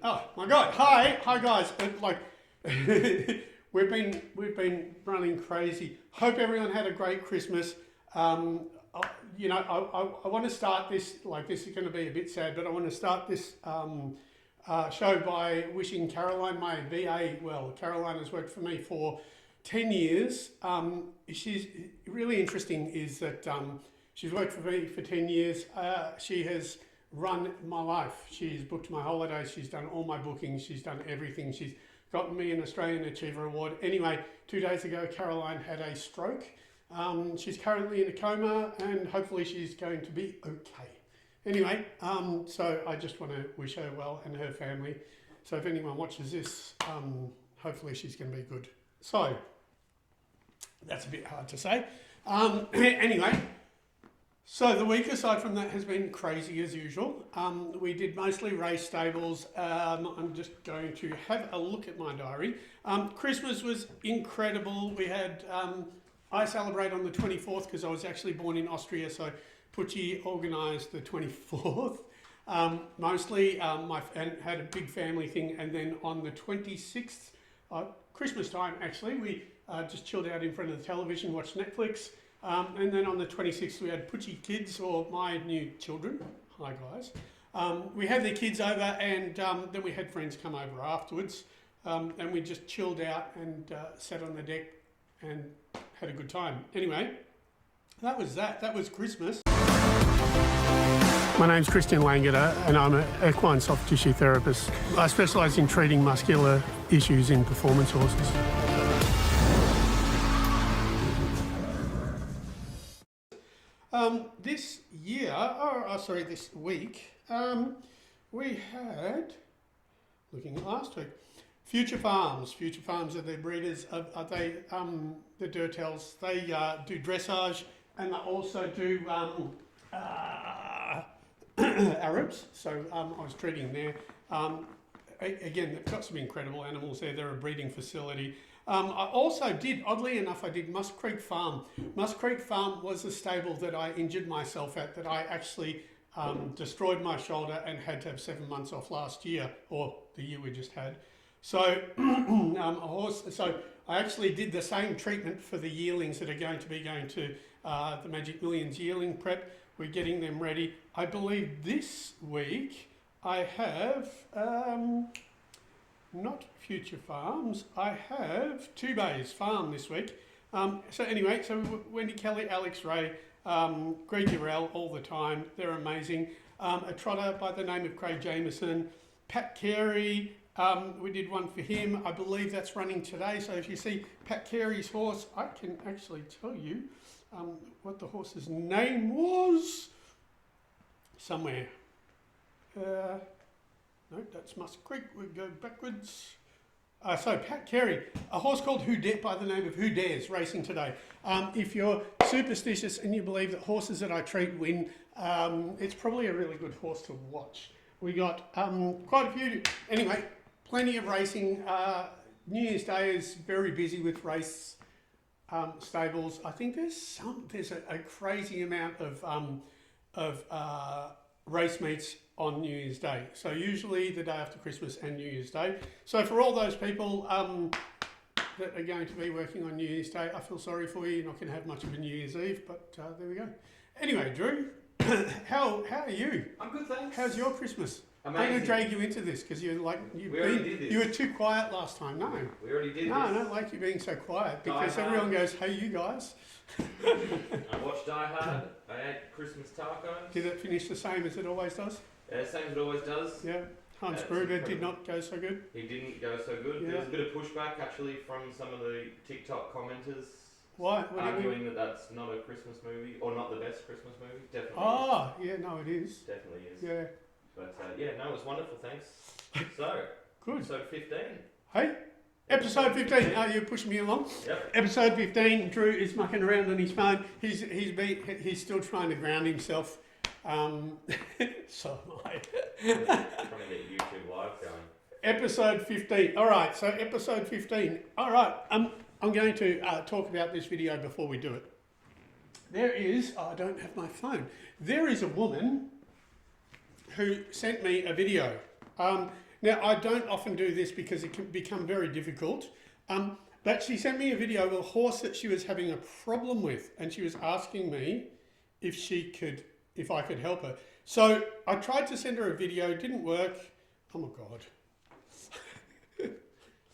Oh my God! Hi guys. We've been running crazy. Hope everyone had a great Christmas. I want to start this. This is going to be a bit sad, but I want to start this show by wishing Caroline, my VA, well. Caroline has worked for me for 10 years. She's really interesting. Is that she's worked for me for 10 years. She has run my life. She's booked my holidays. She's done all my bookings. She's done everything. She's gotten me an Australian Achiever Award. Anyway, 2 days ago, Caroline had a stroke. She's currently in a coma, and hopefully she's going to be okay. Anyway, so I just want to wish her well and her family. So if anyone watches this, hopefully she's going to be good. So that's a bit hard to say. Anyway. So the week aside from that has been crazy as usual. We did mostly race stables. I'm just going to have a look at my diary. Christmas was incredible. We had, I celebrate on the 24th because I was actually born in Austria, so Pucci organised the 24th. Mostly, and had a big family thing, and then on the 26th, Christmas time actually, we just chilled out in front of the television, watched Netflix. And then on the 26th, we had Pucci kids, or my new children. Hi, guys. We had their kids over, and then we had friends come over afterwards. And we just chilled out and sat on the deck and had a good time. Anyway, that was that. That was Christmas. My name's Christian Langeder, and I'm an equine soft tissue therapist. I specialise in treating muscular issues in performance horses. This week, we had, looking at last week, Future Farms. Future Farms are the breeders of, the Durtels. They do dressage, and they also do Arabs. So I was treating there. Again, they've got some incredible animals there. They're a breeding facility. I also did, oddly enough, I did Musk Creek Farm. Musk Creek Farm was a stable that I injured myself at, that I actually destroyed my shoulder and had to have 7 months off last year, or the year we just had. So, so I actually did the same treatment for the yearlings that are going to be going to the Magic Millions yearling prep. We're getting them ready. I believe this week I have... not Future Farms, I have Two Bays Farm this week. So anyway, so Wendy Kelly, Alex Ray, Greg Urell all the time, they're amazing. A trotter by the name of Craig Jameson, Pat Carey, we did one for him, I believe that's running today. So if you see Pat Carey's horse, I can actually tell you what the horse's name was somewhere. No, that's Musk Creek. We go backwards. So Pat Carey, a horse called Who Dare, by the name of Who Dares, racing today. If you're superstitious and you believe that horses that I treat win, it's probably a really good horse to watch. We got quite a few. Anyway, plenty of racing. New Year's Day is very busy with race stables. I think there's a crazy amount of race meets on New Year's Day. So usually the day after Christmas and New Year's Day. So for all those people that are going to be working on New Year's Day, I feel sorry for you. You're not going to have much of a New Year's Eve, but there we go. Anyway, Drew, how are you? I'm good, thanks. How's your Christmas? Amazing. I'm going to drag you into this because you were too quiet last time. No. We already did this. No, I don't like you being so quiet because everyone goes, hey, you guys. I watched Die Hard. I ate Christmas tacos. Did it finish the same as it always does? Same as it always does. Yeah. Hans Gruber did not go so good. He didn't go so good. Yeah. There was a bit of pushback actually from some of the TikTok commenters. Why? Arguing that that's not a Christmas movie, or not the best Christmas movie. Definitely. Oh, yeah, no, it is. Definitely is. Yeah. But yeah, no, it was wonderful. Thanks. So, good. Episode 15. Hey, episode 15. Oh, you're pushing me along. Yep. Episode 15. Drew is mucking around on his phone. He's still trying to ground himself. So am I. Trying to get YouTube live going. Episode 15. All right. So episode 15. All right. I'm going to talk about this video before we do it. There is. Oh, I don't have my phone. There is a woman who sent me a video. Now, I don't often do this because it can become very difficult. But she sent me a video of a horse that she was having a problem with, and she was asking me if I could help her. So I tried to send her a video, didn't work. Oh my God.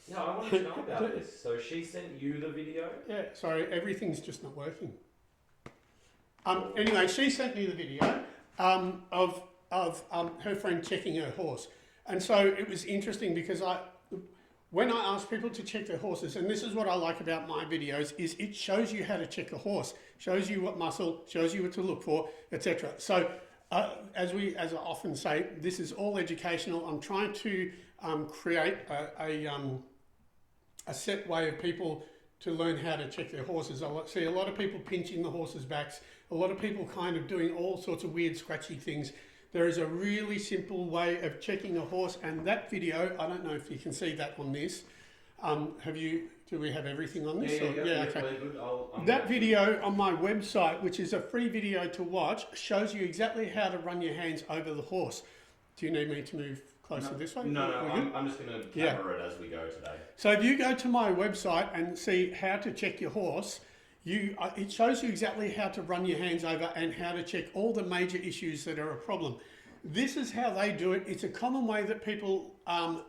Yeah, I want to know about this. So she sent you the video? Yeah, sorry, everything's just not working. Anyway, she sent me the video of her friend checking her horse. And so it was interesting because when I ask people to check their horses, and this is what I like about my videos, is it shows you how to check a horse, shows you what muscle, shows you what to look for, etc. So as I often say, this is all educational. I'm trying to create a set way of people to learn how to check their horses. I see a lot of people pinching the horses' backs, a lot of people kind of doing all sorts of weird scratchy things. There is a really simple way of checking a horse, and that video, I don't know if you can see that on this. Do we have everything on this? Yeah, okay. Really good. That video on my website, which is a free video to watch, shows you exactly how to run your hands over the horse. Do you need me to move closer this way? No, I'm just going to cover it as we go today. So if you go to my website and see how to check your horse, it shows you exactly how to run your hands over and how to check all the major issues that are a problem. This is how they do it. It's a common way that people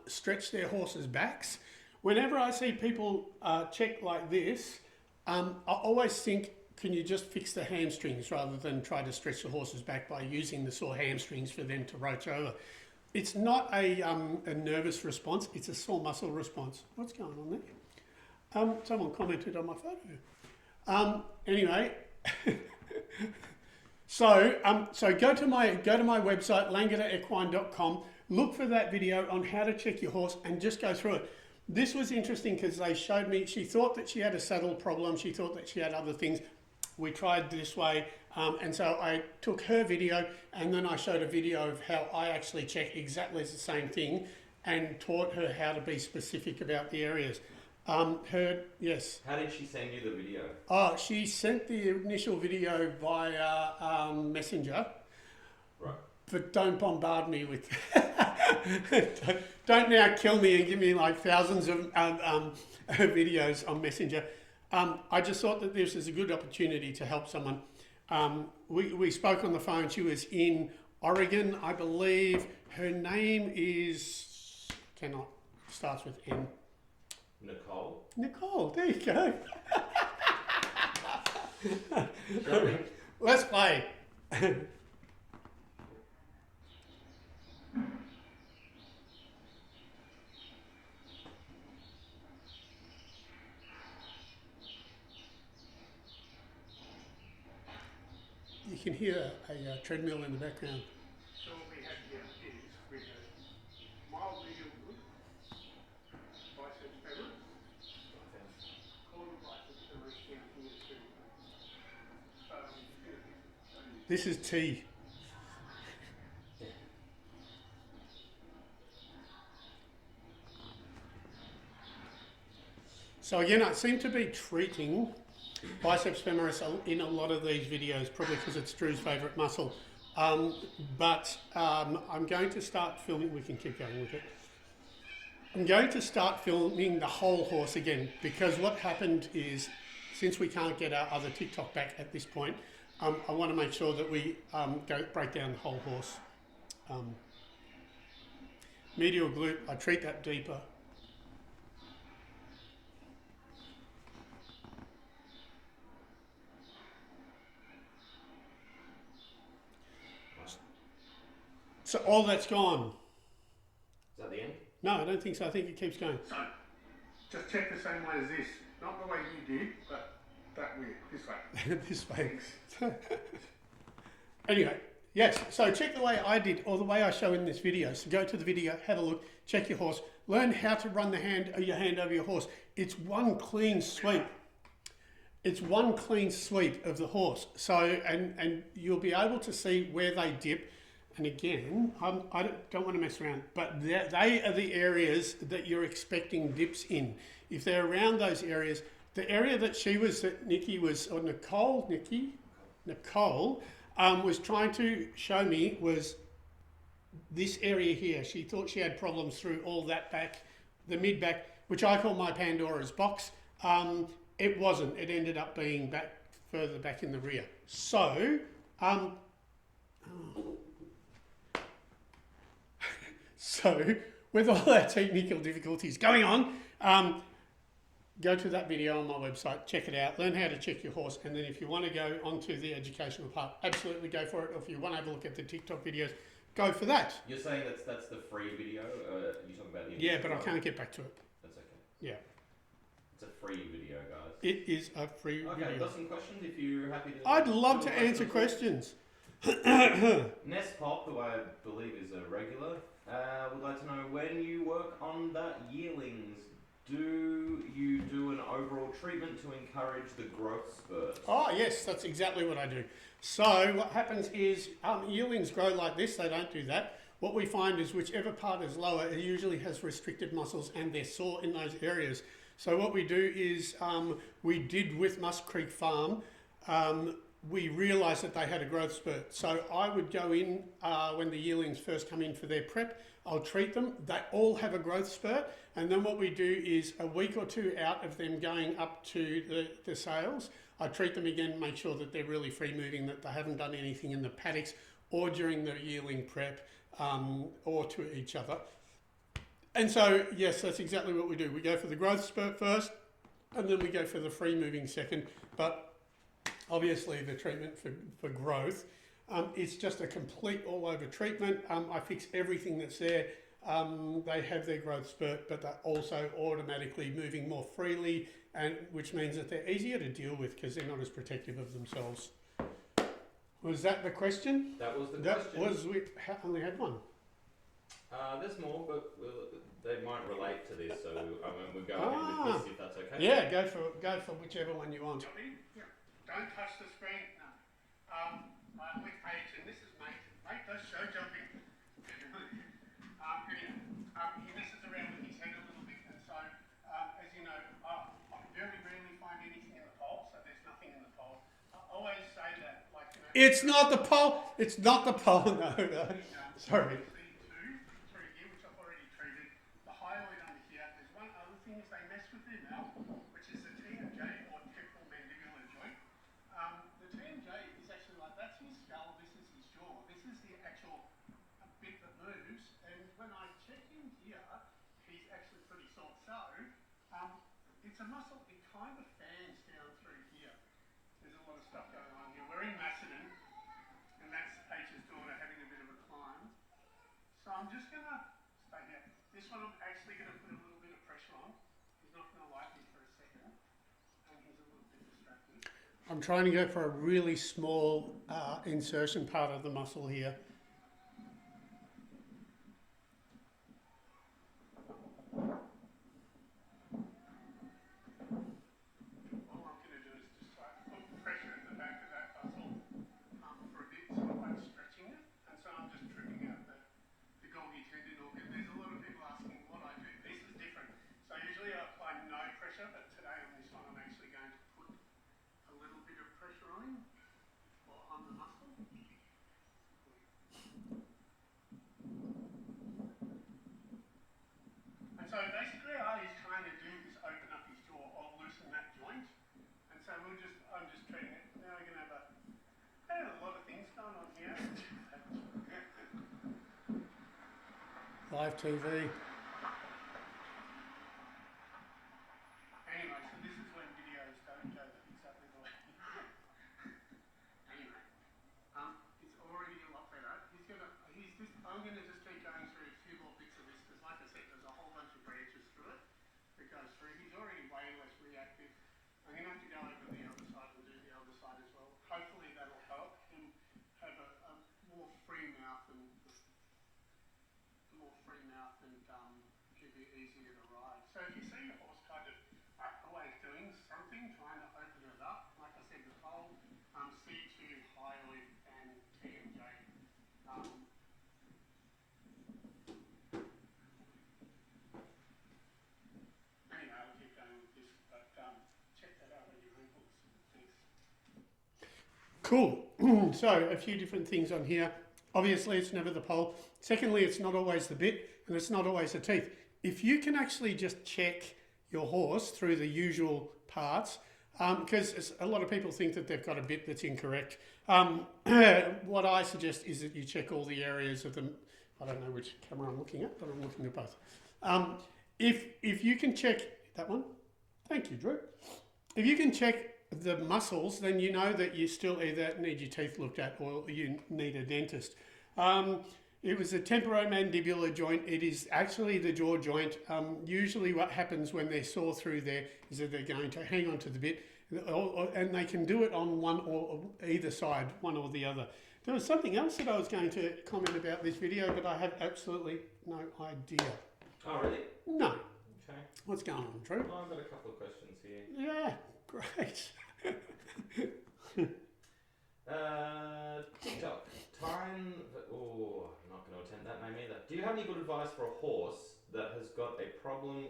stretch their horses' backs. Whenever I see people check like this, I always think, can you just fix the hamstrings rather than try to stretch the horse's back by using the sore hamstrings for them to roach over? It's not a nervous response, it's a sore muscle response. What's going on there? Someone commented on my photo. Anyway, so go to my website, langederequine.com, look for that video on how to check your horse and just go through it. This was interesting because they showed me, she thought that she had a saddle problem, she thought that she had other things. We tried this way, and so I took her video and then I showed a video of how I actually check exactly the same thing and taught her how to be specific about the areas. Yes. How did she send you the video? Oh, she sent the initial video via Messenger. Right. But don't bombard me with don't now kill me and give me like thousands of videos on Messenger. I just thought that this is a good opportunity to help someone. We spoke on the phone. She was in Oregon, I believe. Her name starts with N. Nicole. Nicole, there you go. Let's play. You can hear a treadmill in the background. So what we have here is we have mild, medium, good, biceps femoris, column biceps femoris down here to This is T. So again, I seem to be treating biceps femoris in a lot of these videos, probably because it's Drew's favourite muscle. But I'm going to start filming, we can keep going with it. I'm going to start filming the whole horse again, because what happened is, since we can't get our other TikTok back at this point, I want to make sure that we break down the whole horse. Medial glute, I treat that deeper. So all that's gone. Is that the end? No, I don't think so. I think it keeps going. So, just check the same way as this. Not the way you did, but that way, this way. This way. Anyway, yes, so check the way I did, or the way I show in this video. So go to the video, have a look, check your horse, learn how to run your hand over your horse. It's one clean sweep. It's one clean sweep of the horse. So, and you'll be able to see where they dip. And again, I don't want to mess around, but they are the areas that you're expecting dips in. If they're around those areas, the area that Nicole was trying to show me was this area here. She thought she had problems through all that back, the mid back, which I call my Pandora's box. It wasn't. It ended up being back further back in the rear. So, so with all our technical difficulties going on, go to that video on my website, check it out, learn how to check your horse, and then if you want to go onto the educational part, absolutely go for it. Or if you want to have a look at the TikTok videos, go for that. You're saying that's the free video? You talking about the Yeah, but I can't get back to it. That's okay. Yeah. It's a free video, guys. It is a free Okay, video. I've got some questions if you're happy to. I'd love to answer questions. Ness Pop, who I believe is a regular, would like to know, when you work on that yearlings, do you do an overall treatment to encourage the growth spurt? Oh yes, that's exactly what I do. So what happens is yearlings grow like this, they don't do that. What we find is whichever part is lower, it usually has restricted muscles and they're sore in those areas. So what we do is, we did with Musk Creek Farm, we realised that they had a growth spurt. So I would go in when the yearlings first come in for their prep, I'll treat them. They all have a growth spurt. And then what we do is a week or two out of them going up to the sales, I treat them again, make sure that they're really free moving, that they haven't done anything in the paddocks or during the yearling prep or to each other. And so, yes, that's exactly what we do. We go for the growth spurt first, and then we go for the free moving second. But obviously the treatment for growth, it's just a complete all over treatment. I fix everything that's there. They have their growth spurt, but they're also automatically moving more freely, and which means that they're easier to deal with because they're not as protective of themselves. Was that the question? That was the question. We only had one. There's more, but they might relate to this, so we'll go ahead with this if that's okay. Yeah, go for whichever one you want. Yeah. Don't touch the screen. No. With Paige, and this is mate. Mate does show jumping. He messes around with his head a little bit, and so, as you know, I very rarely find anything in the pole, so there's nothing in the pole. I always say that, like, you know. It's not the pole. It's not the pole. No. Sorry. Through here, which I've already treated. The hyoid under here. There's one other thing is they mess with their mouth, which is the TMJ or temporal mandibular joint. The TMJ is actually like, that's his skull, this is his jaw. This is the actual bit that moves, and when I check him here, he's actually pretty sore. So, it's a muscle, it kind of fans down through here. There's a lot of stuff going on here. We're in Macedon, and that's H's daughter having a bit of a climb. So I'm just going to stay here. This one I'm actually going to put a little bit of pressure on. He's not going to like me for a second, and he's a little bit distracted. I'm trying to go for a really small insertion part of the muscle here. All I'm going to do is just like put pressure in the back of that muscle for a bit, sort of like stretching it. And so I'm just tripping out the Golgi tendon organ. There's a lot of people asking what I do. This is different. So usually I apply no pressure, but today on this one I'm actually going to put a little bit of pressure on him, or on the muscle. And so basically all he's trying to do is open up his jaw or loosen that joint. And so I'm just treating it. Now we're going to have a lot of things going on here. Live TV. Anyway, so this is when videos don't go exactly the way. Anyway, it's already a lot better. I'm gonna just keep going through a few more bits of this because, like I said, there's a whole bunch of branches through it that goes through. He's already way less reactive. I'm gonna have to go over the other side and do the other side as well. Hopefully that'll help him have a more free mouth and it'll be easier to ride. So if you see your horse kind of always doing something, trying to open it up, like I said, the whole C2, hyoid and TMJ. Anyway, I'll keep going with this, but check that out on your own horse. Thanks. Cool. So a few different things on here. Obviously, it's never the pole. Secondly, it's not always the bit, and it's not always the teeth. If you can actually just check your horse through the usual parts, because a lot of people think that they've got a bit that's incorrect. What I suggest is that you check all the areas of them. I don't know which camera I'm looking at, but I'm looking at both. If you can check that one, thank you, Drew. If you can check the muscles, then you know that you still either need your teeth looked at or you need a dentist. It was a temporomandibular joint. It is actually the jaw joint. Usually what happens when they're sore through there is that they're going to hang onto the bit, and they can do it on one or either side, one or the other. There was something else that I was going to comment about this video, but I have absolutely no idea. Oh, really? No. Okay. What's going on, Drew? Well, I've got a couple of questions here. Yeah, great. TikTok. I'm not going to attempt that name either. Do you have any good advice for a horse that has got a problem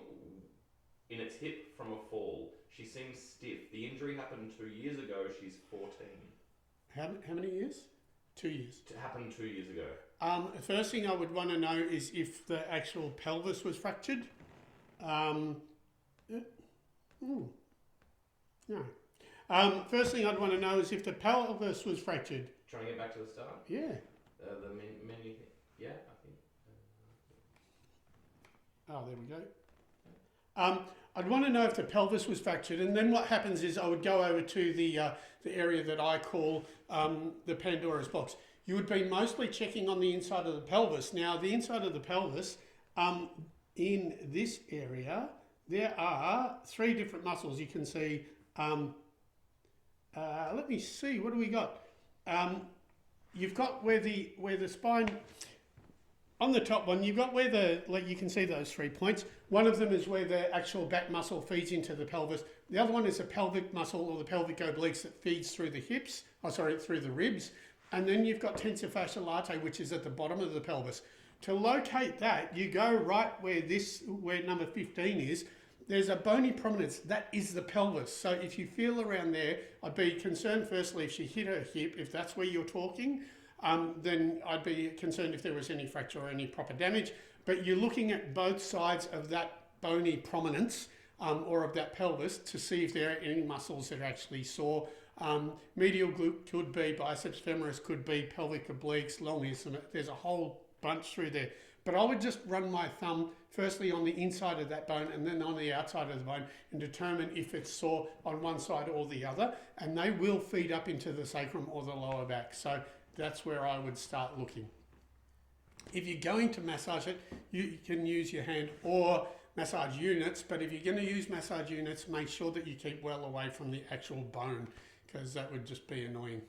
in its hip from a fall? She seems stiff. The injury happened 2 years ago. She's 14. How many years? 2 years. It happened 2 years ago. The first thing I would want to know is if the actual pelvis was fractured. No. First thing I'd want to know is if the pelvis was fractured. Trying to get back to the start? Yeah. The menu, yeah, I think. Oh, there we go. I'd want to know if the pelvis was fractured, and then what happens is I would go over to the area that I call the Pandora's box. You would be mostly checking on the inside of the pelvis. Now, the inside of the pelvis, in this area, there are 3 different muscles. You can see. Let me see. What do we got? You've got where the spine. On the top one, you've got where you can see those 3 points. One of them is where the actual back muscle feeds into the pelvis. The other one is a pelvic muscle or the pelvic obliques that feeds through the hips, through the ribs. And then you've got tensor fascia latae, which is at the bottom of the pelvis. To locate that, you go right where number 15 is. There's a bony prominence. That is the pelvis. So if you feel around there, I'd be concerned firstly if she hit her hip, if that's where you're talking. Then I'd be concerned if there was any fracture or any proper damage. But you're looking at both sides of that bony prominence or of that pelvis to see if there are any muscles that are actually sore. Medial glute could be, biceps femoris could be, pelvic obliques, long isthmus. There's a whole bunch through there. But I would just run my thumb firstly on the inside of that bone and then on the outside of the bone and determine if it's sore on one side or the other. And they will feed up into the sacrum or the lower back. So that's where I would start looking. If you're going to massage it, you can use your hand or massage units, but if you're going to use massage units, make sure that you keep well away from the actual bone, because that would just be annoying.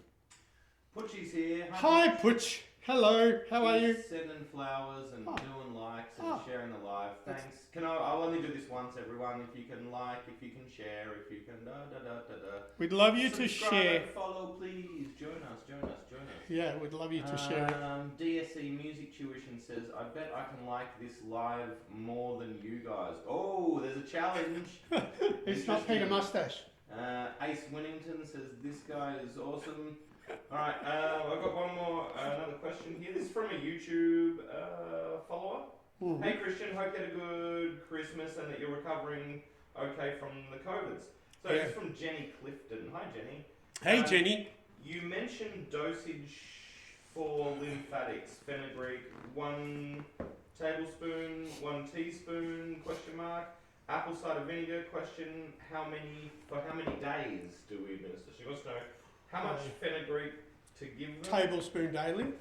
Putchie's here. Hi, Putch. Hello. How are you? Sending flowers and doing likes and sharing the live. Thanks. I'll only do this once, everyone. If you can like, if you can share, if you can We'd love you subscribe to share. And follow, please. Join us. Yeah, we'd love you to share it. DSE Music Tuition says, I bet I can like this live more than you guys. Oh, there's a challenge. It's not Peter Mustache. Ace Winnington says, this guy is awesome. Alright, I've got another question here. This is from a YouTube follower. Mm-hmm. Hey Christian, hope you had a good Christmas and that you're recovering okay from the COVIDs. So this is from Jenny Clifton. Hi Jenny. Hey Jenny. You mentioned dosage for lymphatics, fenugreek, 1 tablespoon, 1 teaspoon, question mark, apple cider vinegar, question, how many days do we administer? She wants to know how much fenugreek to give them. Tablespoon daily.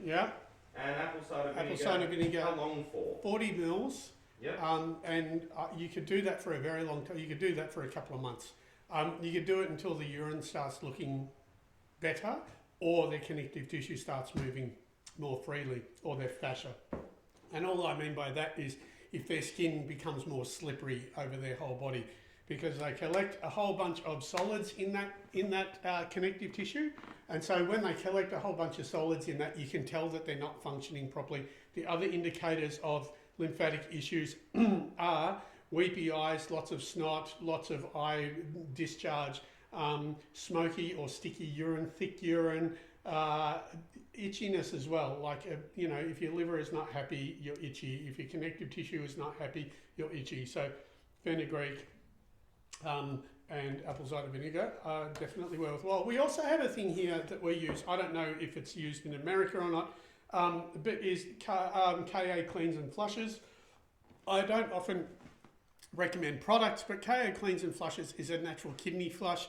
Yeah. And apple cider vinegar. How long for? 40 mils. Yeah. And you could do that for a very long time. You could do that for a couple of months. You could do it until the urine starts looking better, or their connective tissue starts moving more freely, or their fascia. And all I mean by that is if their skin becomes more slippery over their whole body, because they collect a whole bunch of solids in that connective tissue. And so when they collect a whole bunch of solids in that, you can tell that they're not functioning properly. The other indicators of lymphatic issues are weepy eyes, lots of snot, lots of eye discharge, smoky or sticky urine, thick urine, itchiness as well. Like, you know, if your liver is not happy, you're itchy. If your connective tissue is not happy, you're itchy. So fenugreek and apple cider vinegar are definitely worthwhile. We also have a thing here that we use. I don't know if it's used in America or not, but is KA cleans and flushes. I don't often recommend products, but KA cleans and flushes is a natural kidney flush.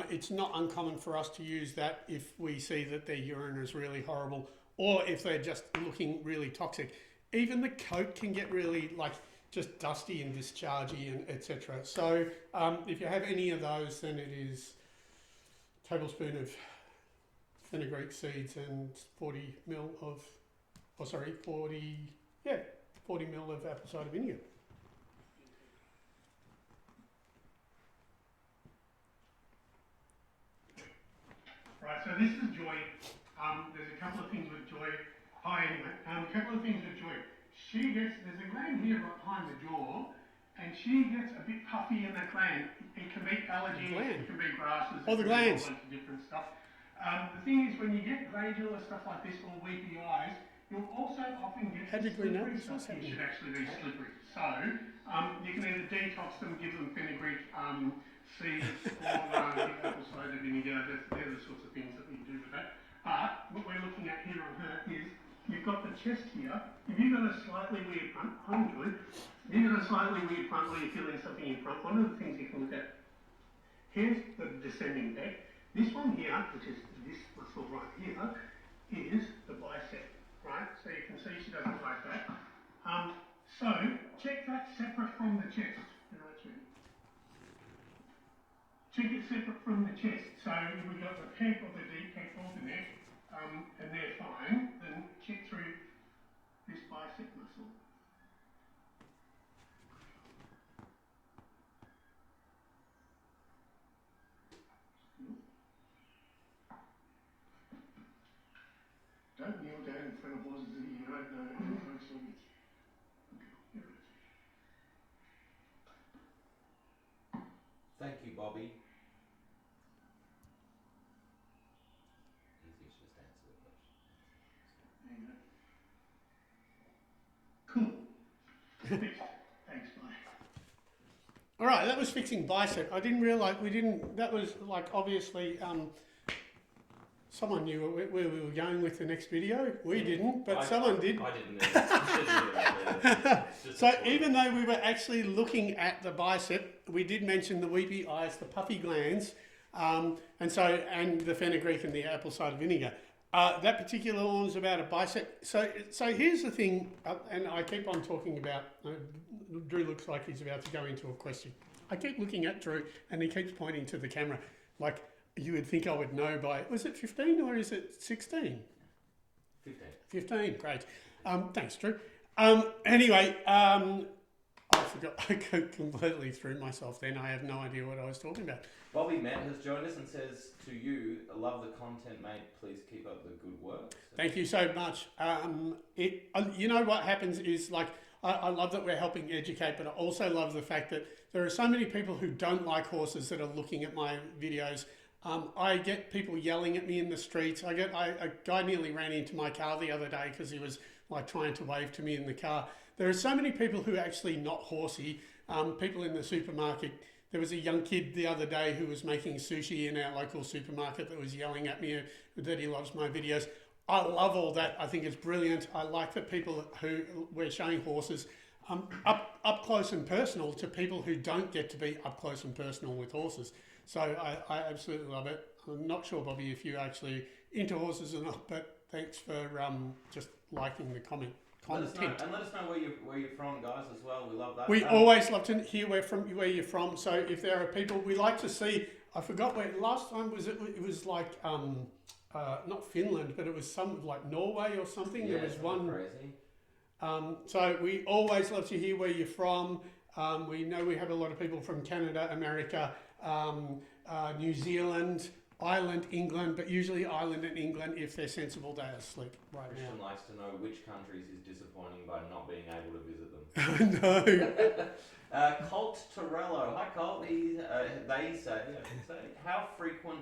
It's not uncommon for us to use that if we see that their urine is really horrible or if they're just looking really toxic. Even the coat can get really like just dusty and dischargy and etc. So if you have any of those, then it is a tablespoon of fenugreek seeds and 40 ml of 40 ml of apple cider vinegar. Right, so this is Joy. There's a couple of things with Joy. Hi, anyway. A couple of things with Joy. There's a gland here right behind the jaw, and she gets a bit puffy in that gland. It can be allergies, it can be grasses, the glands. A bunch of different stuff. The thing is, when you get glandular stuff like this or weepy eyes, you'll also often get slippery stuff. It should actually be slippery. So you can either detox them, give them fenugreek seeds, or apple cider vinegar. They're the sorts of things that we do with that. But what we're looking at here on her is you've got the chest here. If you've got a slightly weird front, if you've got a slightly weird front where you're feeling something in front, one of the things you can look at, here's the descending pec. This one here, which is this muscle right here, is the bicep, right? So you can see she doesn't like that. So check that separate from the chest. Check it separate from the chest. So if we've got the pec or the deep pec or the neck, and they're fine, then check through this bicep muscle. Don't kneel down in front of horses that you don't know how to focus on it. Thank you, Bobby. Easy to just answer the question. There you go. Cool. Thanks, bye. All right, that was fixing bicep. I didn't realise that was like obviously someone knew where we were going with the next video. We didn't, but someone did. I didn't. So even though we were actually looking at the bicep, we did mention the weepy eyes, the puffy glands, and the fenugreek and the apple cider vinegar. That particular one was about a bicep. So here's the thing, and I keep on talking about. Drew looks like he's about to go into a question. I keep looking at Drew, and he keeps pointing to the camera, like you would think I would know by. Was it 15 or is it 16? 15. 15. Great. Thanks, Drew. Anyway, I forgot. I completely threw myself then. I have no idea what I was talking about. Bobby Matt has joined us and says to you, love the content, mate. Please keep up the good work. Thank you so much. You know what happens is like, I love that we're helping educate, but I also love the fact that there are so many people who don't like horses that are looking at my videos. I get people yelling at me in the streets. A guy nearly ran into my car the other day because he was like trying to wave to me in the car. There are so many people who are actually not horsey. People in the supermarket. There was a young kid the other day who was making sushi in our local supermarket that was yelling at me that he loves my videos. I love all that. I think it's brilliant. I like that people who we're showing horses up close and personal to people who don't get to be up close and personal with horses. So I absolutely love it. I'm not sure, Bobby, if you're actually into horses or not, but thanks for just liking the comment. Let us know where you're from, guys, as well. We love that. We always love to hear where you're from. So if there are people, we like to see. I forgot where last time was it. It was like not Finland, but it was some like Norway or something. Yeah, there was one. Crazy. So we always love to hear where you're from. We know we have a lot of people from Canada, America, New Zealand, Ireland, England, but usually Ireland and England, if they're sensible, they are asleep right Christian now. likes to know which countries is disappointing by not being able to visit them. No. Colt Torello. Hi, Colt. They say, how frequent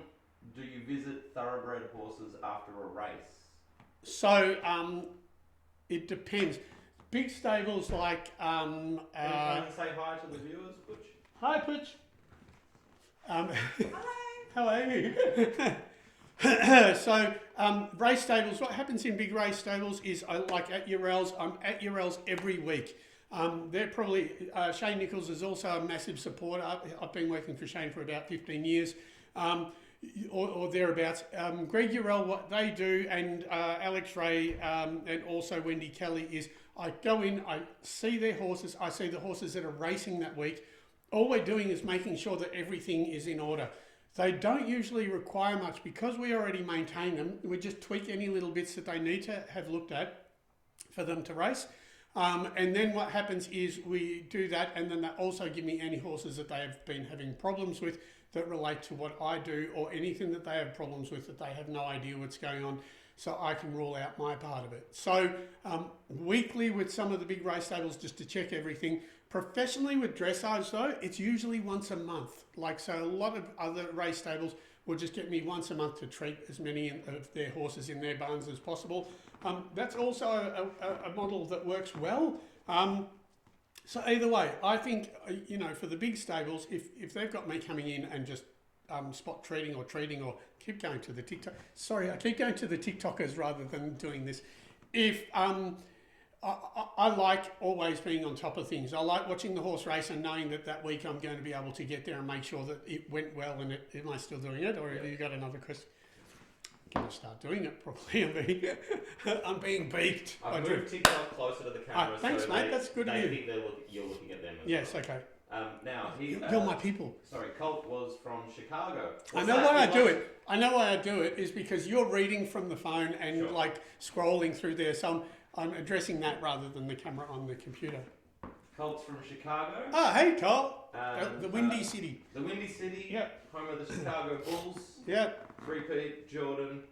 do you visit thoroughbred horses after a race? So it depends. Big stables like Can you say hi to the viewers, Butch? hi Pooch. Hello. So race stables. What happens in big race stables is like at Urel's. I'm at Urel's every week. They're probably Shane Nichols is also a massive supporter. I've been working for Shane for about 15 years. Or thereabouts. Greg Urel, what they do, and Alex Ray, and also Wendy Kelly, is I go in, I see their horses, I see the horses that are racing that week. All we're doing is making sure that everything is in order. They don't usually require much because we already maintain them. We just tweak any little bits that they need to have looked at for them to race. And then what happens is we do that, and then they also give me any horses that they have been having problems with that relate to what I do, or anything that they have problems with that they have no idea what's going on, so I can rule out my part of it. So weekly with some of the big race stables just to check everything. Professionally with dressage though, it's usually once a month. Like, so a lot of other race stables will just get me once a month to treat as many of their horses in their barns as possible. That's also a model that works well. So either way, I think, for the big stables, if they've got me coming in and just spot treating or keep going to the TikTok. Sorry, I keep going to the TikTokers rather than doing this. If I like always being on top of things. I like watching the horse race and knowing that week I'm going to be able to get there and make sure that it went well. And am I still doing it, or have you got another question? Can I start doing it properly? I'm being beaked. I've moved TikTok closer to the camera. Thanks, so mate. That's good of you. They think you're looking at them as yes, well. okay. Now, you're my people. Sorry, Colt was from Chicago. I know why I do it. I know why I do it is because you're reading from the phone and Sure. like scrolling through there. So I'm addressing that rather than the camera on the computer. Colt's from Chicago. Oh, hey, Colt. And, The Windy City. The Windy City. Yeah. Home of the Chicago Bulls. Yeah. Repeat, Jordan,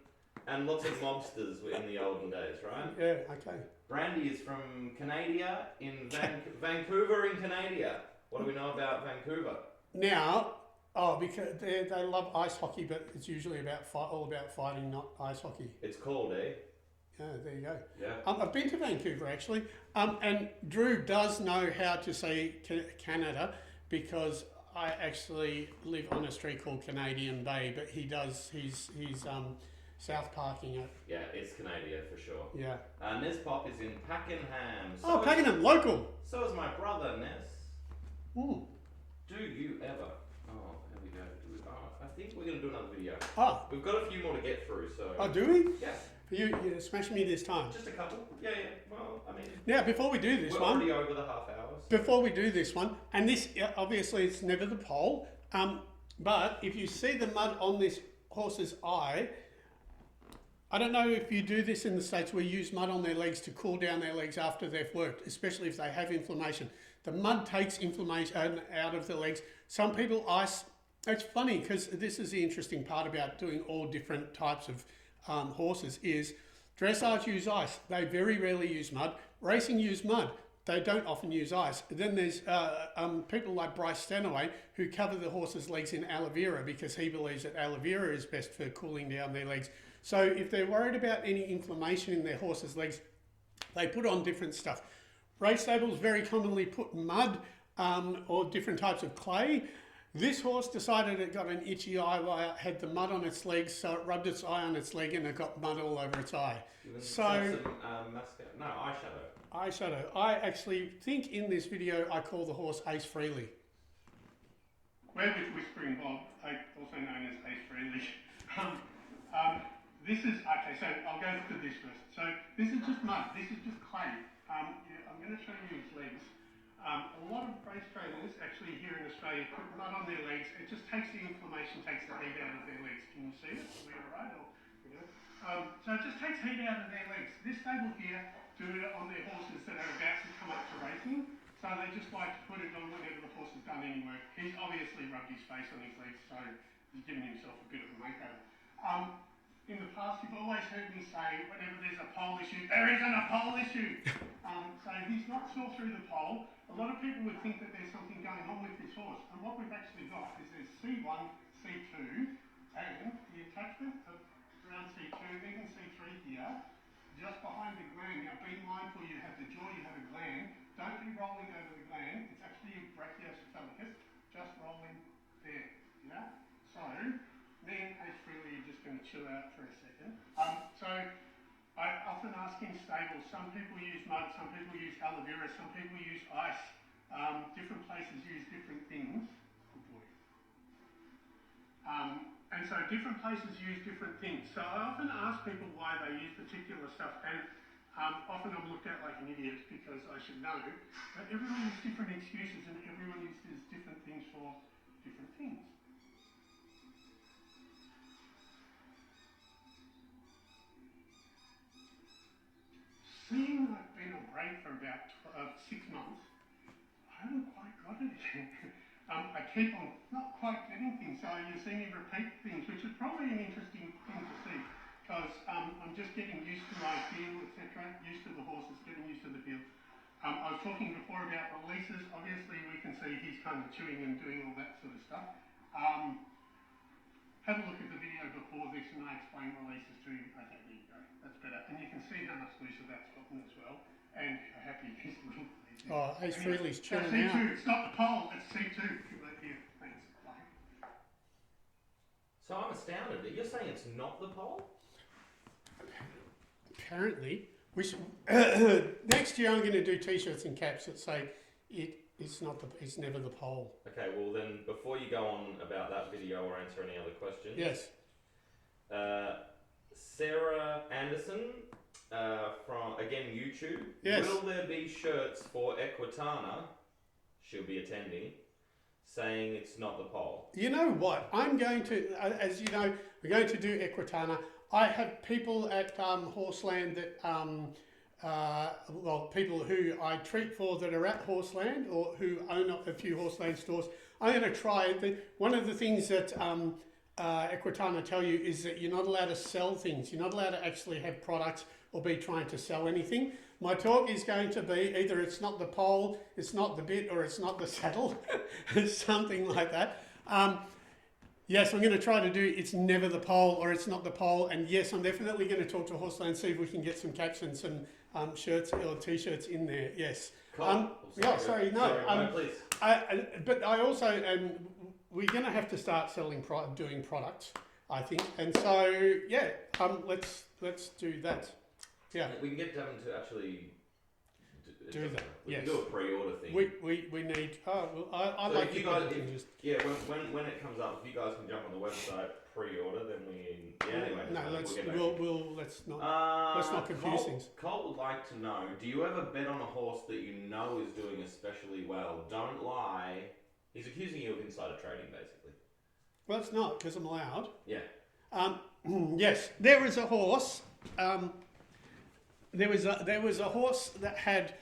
and lots of mobsters in the olden days, right? Yeah, okay. Brandy is from Canada, in Vancouver in Canada. What do we know about Vancouver? Now, because they love ice hockey, but it's usually all about fighting, not ice hockey. It's called, eh? Yeah, there you go. Yeah. I've been to Vancouver actually, and Drew does know how to say Canada because I actually live on a street called Canadian Bay, but he's South Parking it. Yeah, it's Canada for sure. Yeah. Nez Pop is in Pakenham. Pakenham, local. So is my brother, Nez. Ooh. Do you ever? Oh, here we go. I think we're going to do another video. We've got a few more to get through, so... Oh, do we? Yeah. You smash me this time. Just a couple. Yeah. Well, I mean... Now, before we do this we're one... already over the half hour. So. Before we do this one, and this, obviously, it's never the pole, but if you see the mud on this horse's eye... I don't know if you do this in the States, we use mud on their legs to cool down their legs after they've worked, especially if they have inflammation. The mud takes inflammation out of the legs. Some people ice. It's funny because this is the interesting part about doing all different types of horses is dressage use ice. They very rarely use mud. Racing use mud. They don't often use ice. Then there's people like Bryce Stanaway who cover the horse's legs in aloe vera because he believes that aloe vera is best for cooling down their legs. So if they're worried about any inflammation in their horse's legs, they put on different stuff. Race stables very commonly put mud or different types of clay. This horse decided it got an itchy eye while it had the mud on its legs, so it rubbed its eye on its leg and it got mud all over its eye. So, eyeshadow. Eyeshadow. I actually think in this video I call the horse Ace Freely. We're with Whispering Bob, also known as Ace Freely. This is, okay, so I'll go to this first. So this is just mud, this is just clay. I'm going to show you his legs. A lot of race trainers actually here in Australia put mud on their legs. It just takes the inflammation, takes the heat out of their legs. Can you see it? Are we all right? So it just takes heat out of their legs. This stable here do it on their horses that are about to come up to racing. So they just like to put it on whenever the horse has done any work. He's obviously rubbed his face on his legs, so he's given himself a bit of a makeover. In the past, you've always heard me say, whenever there's a pole issue, there isn't a pole issue. So he's not sore through the pole. A lot of people would think that there's something going on with this horse. And what we've actually got is there's C1, C2, and the attachment of around C2, even C3 here. just behind the gland. Now be mindful, you have the jaw, you have a gland. Don't be rolling over the gland. It's actually a brachiocephalicus. Just rolling there. Yeah? So, me and Ace Freely are just going to chill out for a second. So, I often ask in stables, some people use mud, some people use aloe vera, some people use ice. Different places use different things. Good boy. And so different places use different things. So I often ask people why they use particular stuff, and often I'm looked at like an idiot because I should know, but everyone uses different excuses and everyone uses different things for different things. Seeing I've been on break for about 6 months, I haven't quite got it yet. I keep on not quite getting things, so you see me repeat things, which is probably an interesting thing to see, because I'm just getting used to my feel, etc., used to the horses, getting used to the feel. I was talking before about releases. Obviously, we can see he's kind of chewing and doing all that sort of stuff. Have a look at the video before this, and I explain releases to you. Okay, there you go. That's better. And you can see how much looser that's gotten as well, and how happy his little face is. Oh, Ace Freely's chilling C2, out. it's not the pole, it's C2. Right here. Thanks. Bye. So I'm astounded that you're saying it's not the pole? Apparently, we should, next year I'm going to do T-shirts and caps that say it's never the pole. Okay, well then, before you go on about that video or answer any other questions. Yes. Sarah Anderson from, again, YouTube. Yes. Will there be shirts for Equitana, she'll be attending, saying it's not the pole? You know what? I'm going to, as you know, we're going to do Equitana. I have people at Horseland that, people who I treat for that are at Horseland or who own a few Horseland stores. I'm going to try it. One of the things that Equitana tell you is that you're not allowed to sell things. You're not allowed to actually have products or be trying to sell anything. My talk is going to be either it's not the pole, it's not the bit, or it's not the saddle. Something like that. Yes, I'm going to try to do it's never the pole or it's not the pole. And yes, I'm definitely going to talk to Horseland, see if we can get some caps and some shirts or T-shirts in there. Yes. Cool. Sorry, please. But I also we're going to have to start selling doing products, I think. And so yeah, let's do that. Yeah. We can get Devon to actually do that. We yes. can do a pre-order thing. We need. Oh, well, I so like if you it. guys, when it comes up, if you guys can jump on the website pre-order, then we. Yeah. Anyway. No, let's not confuse things. Colt would like to know: do you ever bet on a horse that you know is doing especially well? Don't lie. He's accusing you of insider trading, basically. Well, it's not because I'm allowed. Yeah. Yes, there was a horse. There was a horse that had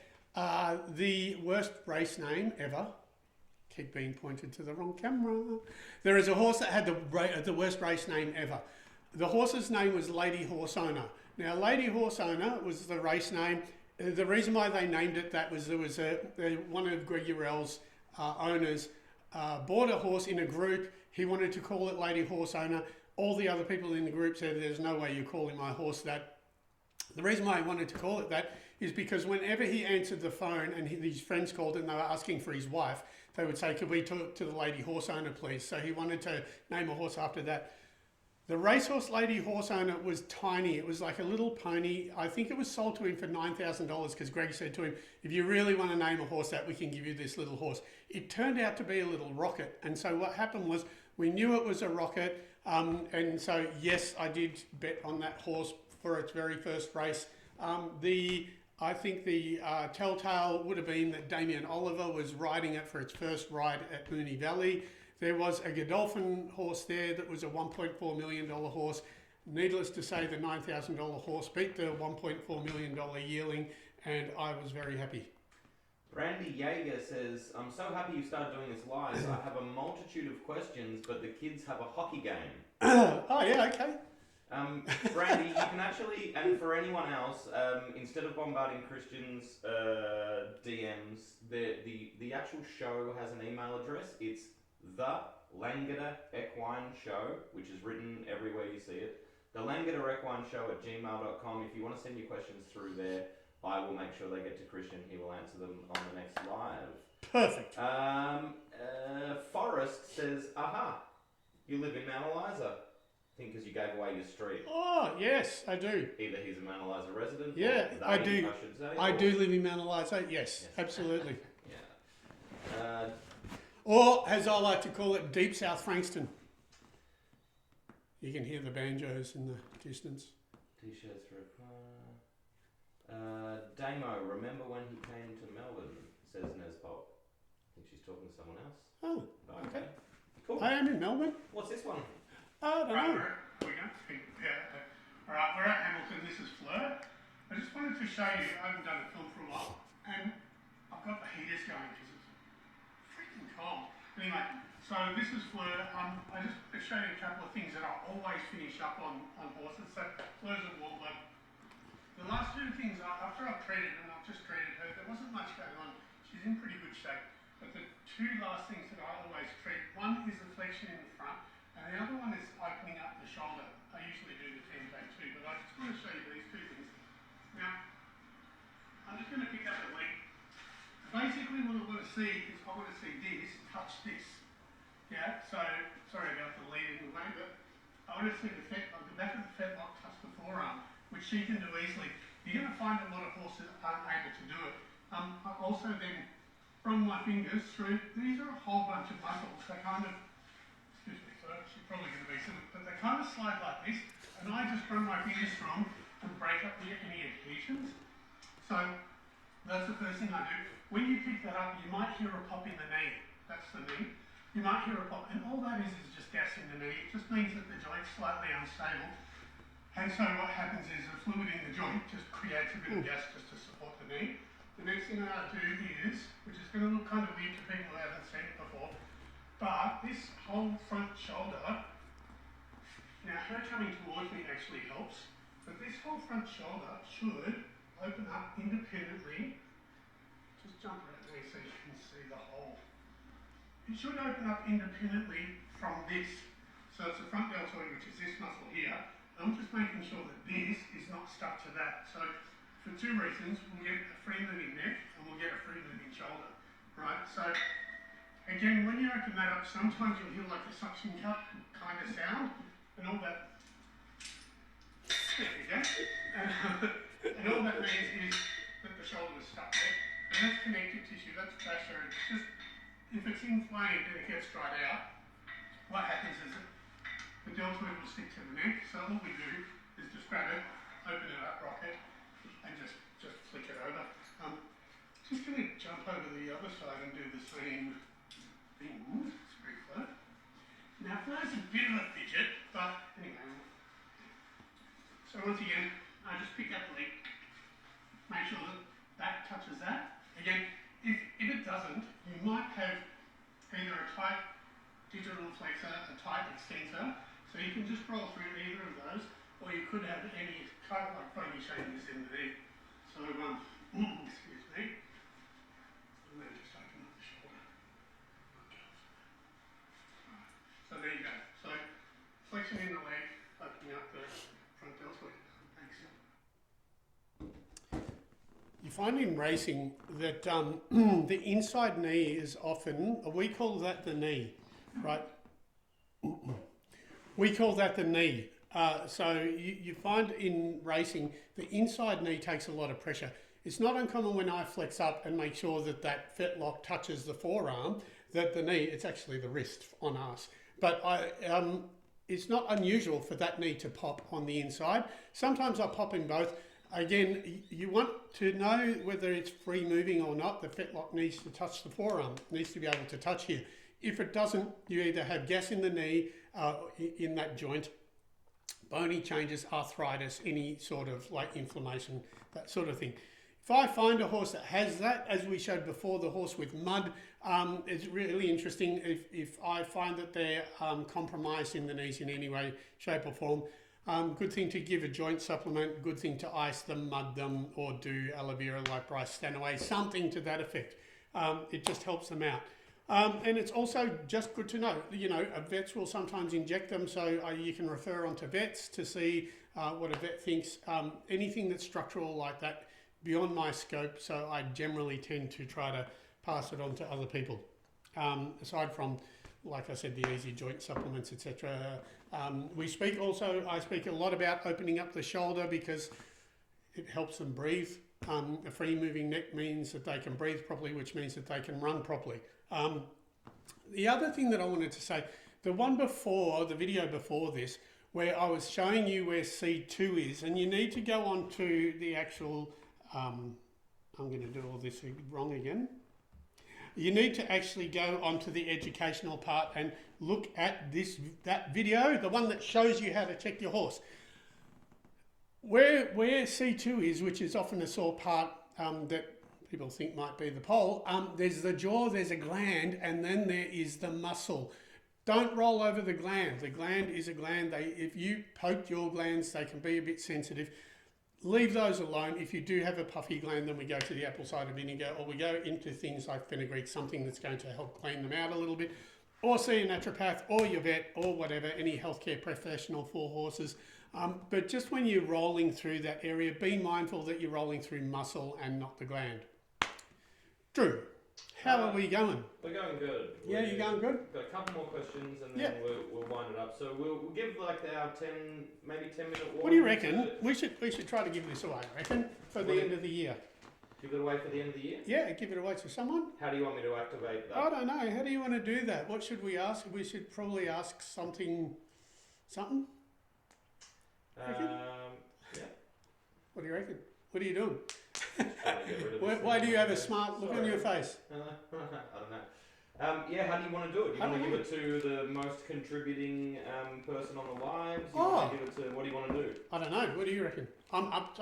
the worst race name ever. Keep being pointed to the wrong camera. There is a horse that had the worst race name ever. The horse's name was Lady Horse Owner. Now, Lady Horse Owner was the race name. The reason why they named it that was there was one of Greg Urell's owners bought a horse in a group. He wanted to call it Lady Horse Owner. All the other people in the group said, "There's no way you're calling my horse that." The reason why I wanted to call it that is because whenever he answered the phone and his friends called and they were asking for his wife, they would say, "Could we talk to the Lady Horse Owner, please?" So he wanted to name a horse after that. The racehorse Lady Horse Owner was tiny. It was like a little pony. I think it was sold to him for $9,000 because Greg said to him, "If you really want to name a horse that, we can give you this little horse." It turned out to be a little rocket. And so what happened was we knew it was a rocket. And so, yes, I did bet on that horse for its very first race. I think the telltale would have been that Damien Oliver was riding it for its first ride at Moonee Valley. There was a Godolphin horse there that was a $1.4 million horse. Needless to say, the $9,000 horse beat the $1.4 million yearling, and I was very happy. Randy Yeager says, "I'm so happy you started doing this live. I have a multitude of questions, but the kids have a hockey game." Oh, yeah, okay. Brandy, you can actually, and for anyone else, instead of bombarding Christian's DMs, the actual show has an email address. It's the Langeder Equine Show, which is written everywhere you see it. The Langeder Equine Show at gmail.com. If you want to send your questions through there, I will make sure they get to Christian. He will answer them on the next live. Perfect. Forrest says, aha, you live in Mount Eliza. I think because you gave away your street. Oh, yes, I do. Either he's a Mount Eliza resident, Yeah, or they, I do. I should say. I do live in Mount Eliza. Yes, absolutely. Yeah. Or, as I like to call it, Deep South Frankston. You can hear the banjos in the distance. T-shirts for Damo, remember when he came to Melbourne, says Nespop. I think she's talking to someone else. Oh, okay. Cool. I am in Melbourne. What's this one? I don't know. Alright, we're at Hamilton. This is Fleur. I just wanted to show you, I haven't done a film for a while, and I've got the heaters going because it's freaking cold. Anyway, so this is Fleur. I just show you a couple of things that I always finish up on horses. So Fleur's a warbler. The last two things, after I've treated, and I've just treated her, there wasn't much going on. She's in pretty good shape. But the two last things that I always treat, one is the flexion in the front, and the other one is opening up the shoulder. I usually do the 10 back too, but I just want to show you these two things. Now, I'm just going to pick up the leg. Basically what I want to see is I want to see this touch this. Yeah, so, sorry about the lead in the way, but I want to see the back of the fetlock touch the forearm, which she can do easily. You're going to find a lot of horses aren't able to do it. I also then, from my fingers through, these are a whole bunch of muscles. They kind of, excuse me, so she's probably going to be some, but they kind of slide like this, and I just run my fingers through them and break up any adhesions. So that's the first thing I do. When you pick that up, you might hear a pop in the knee. That's the knee. You might hear a pop, and all that is just gas in the knee. It just means that the joint's slightly unstable. And so what happens is the fluid in the joint just creates a bit of gas just to support the knee. The next thing I do is, which is going to look kind of weird to people who haven't seen it before, but this whole front shoulder, now her coming towards me actually helps, but this whole front shoulder should open up independently. Just jump right there so you can see the hole. It should open up independently from this. So it's the front deltoid, which is this muscle here. I'm just making sure that this is not stuck to that. So for two reasons, we'll get a free moving neck and we'll get a free moving shoulder, right? So again, when you open that up, sometimes you'll hear like a suction cup kind of sound and all that. There you go. And all that means is that the shoulder is stuck there. And that's connective tissue, that's fascia. It's just, if it's inflamed and it gets dried out, what happens is that the deltoid will stick to the neck. So what we do is just grab it, open it up, rock it, and just flick it over. Just going to jump over the other side and do the same thing. It's very Fleur. Now Fleur's a bit of a fidget, but anyway. So once again, I just pick up the leg, make sure that that touches that. Again, if it doesn't, you might have either a tight digital flexor, a tight extensor, so you can just roll through either of those, or you could have any kind of like foamy changes in the knee. So, excuse me, and then just open up the shoulder. So there you go. So flexion in the leg, opening up the front deltoid. Thanks. You find in racing that the inside knee is often, we call that the knee, right? We call that the knee. So you find in racing, the inside knee takes a lot of pressure. It's not uncommon when I flex up and make sure that that fetlock touches the forearm, that the knee, it's actually the wrist on us. But it's not unusual for that knee to pop on the inside. Sometimes I pop in both. Again, you want to know whether it's free moving or not. The fetlock needs to touch the forearm, needs to be able to touch here. If it doesn't, you either have gas in the knee, in that joint, bony changes, arthritis, any sort of like inflammation, that sort of thing. If I find a horse that has that, as we showed before, the horse with mud, it's really interesting. If I find that they're compromised in the knees in any way, shape or form, good thing to give a joint supplement, good thing to ice them, mud them, or do aloe vera like Bryce Stanaway, something to that effect. It just helps them out. And it's also just good to know, vets will sometimes inject them, so you can refer on to vets to see what a vet thinks. Anything that's structural like that, beyond my scope, so I generally tend to try to pass it on to other people. Aside from, like I said, the easy joint supplements, etc. I speak a lot about opening up the shoulder because it helps them breathe. A free moving neck means that they can breathe properly, which means that they can run properly. The other thing that I wanted to say, the video before this, where I was showing you where C2 is, and you need to go on to the actual, I'm going to do all this wrong again. You need to actually go onto the educational part and look at that video, the one that shows you how to check your horse. Where C2 is, which is often a sore part that people think might be the pole, there's the jaw, there's a gland, and then there is the muscle. Don't roll over the gland. The gland is a gland. If you poke your glands, they can be a bit sensitive. Leave those alone. If you do have a puffy gland, then we go to the apple cider vinegar, or we go into things like fenugreek, something that's going to help clean them out a little bit, or see a naturopath or your vet or whatever, any healthcare professional for horses. But just when you're rolling through that area, be mindful that you're rolling through muscle and not the gland. Drew, how are we going? We're going good. Yeah, you're going good? Got a couple more questions and then we'll wind it up. So we'll give like our 10-minute warning. What do you reckon? We should try to give this away, I reckon, for the end of the year. Give it away for the end of the year? Yeah, give it away to someone. How do you want me to activate that? I don't know. How do you want to do that? What should we ask? We should probably ask something? Yeah. What do you reckon? What are you doing? Why do you have a smart look on your face? I don't know. How do you want to do it? Do you want to give it to the most contributing person on the lives? Want to give it to, what do you want to do? I don't know. What do you reckon? I'm up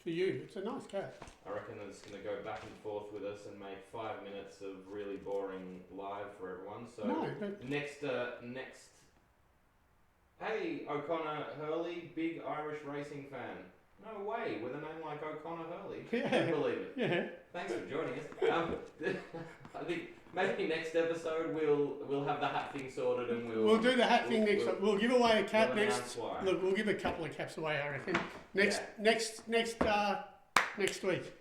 for you. It's a nice cat. I reckon it's going to go back and forth with us and make 5 minutes of really boring live for everyone. So next. Hey, O'Connor Hurley, big Irish racing fan. No way, with a name like O'Connor Hurley. Yeah. Can't believe it. Yeah. Thanks for joining us. I think maybe next episode we'll have the hat thing sorted and we'll do the hat thing next. We'll give away a cap next. Why. Look, we'll give a couple of caps away, I reckon. Next week.